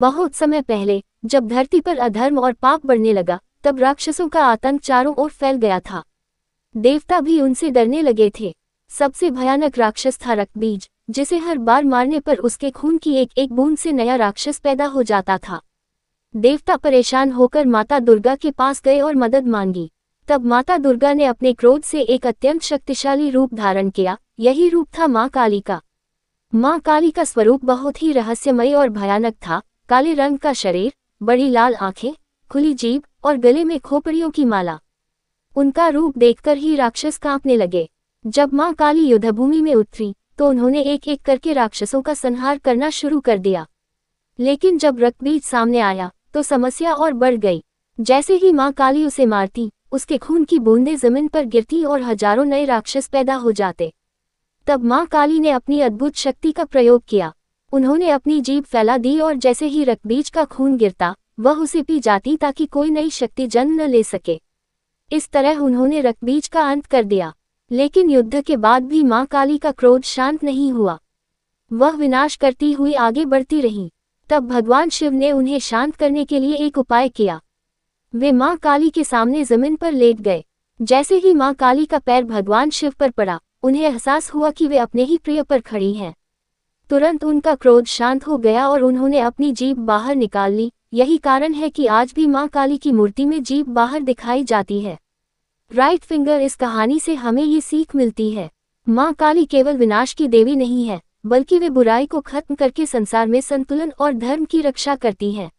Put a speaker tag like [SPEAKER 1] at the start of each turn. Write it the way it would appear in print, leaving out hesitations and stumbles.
[SPEAKER 1] बहुत समय पहले जब धरती पर अधर्म और पाप बढ़ने लगा, तब राक्षसों का आतंक चारों ओर फैल गया था। देवता भी उनसे डरने लगे थे। सबसे भयानक राक्षस था रक्तबीज, जिसे हर बार मारने पर उसके खून की एक एक बूंद से नया राक्षस पैदा हो जाता था। देवता परेशान होकर माता दुर्गा के पास गए और मदद मांगी। तब माता दुर्गा ने अपने क्रोध से एक अत्यंत शक्तिशाली रूप धारण किया। यही रूप था माँ काली का। माँ काली का स्वरूप बहुत ही रहस्यमय और भयानक था। काले रंग का शरीर, बड़ी लाल आंखें, खुली जीभ और गले में खोपड़ियों की माला। उनका रूप देखकर ही राक्षस कांपने लगे। जब माँ काली युद्धभूमि में उतरी तो उन्होंने एक एक करके राक्षसों का संहार करना शुरू कर दिया। लेकिन जब रक्तबीज सामने आया तो समस्या और बढ़ गई। जैसे ही माँ काली उसे मारती, उसके खून की बूंदें जमीन पर गिरती और हजारों नए राक्षस पैदा हो जाते। तब माँ काली ने अपनी अद्भुत शक्ति का प्रयोग किया। उन्होंने अपनी जीभ फैला दी और जैसे ही रक्तबीज का खून गिरता, वह उसे पी जाती ताकि कोई नई शक्ति जन्म न ले सके। इस तरह उन्होंने रक्तबीज का अंत कर दिया। लेकिन युद्ध के बाद भी माँ काली का क्रोध शांत नहीं हुआ। वह विनाश करती हुई आगे बढ़ती रही। तब भगवान शिव ने उन्हें शांत करने के लिए एक उपाय किया। वे माँ काली के सामने जमीन पर लेट गए। जैसे ही माँ काली का पैर भगवान शिव पर पड़ा, उन्हें एहसास हुआ कि वे अपने ही प्रिय पर खड़ी हैं। तुरंत उनका क्रोध शांत हो गया और उन्होंने अपनी जीभ बाहर निकाल ली। यही कारण है कि आज भी माँ काली की मूर्ति में जीभ बाहर दिखाई जाती है। Right finger. इस कहानी से हमें ये सीख मिलती है, माँ काली केवल विनाश की देवी नहीं है, बल्कि वे बुराई को खत्म करके संसार में संतुलन और धर्म की रक्षा करती हैं।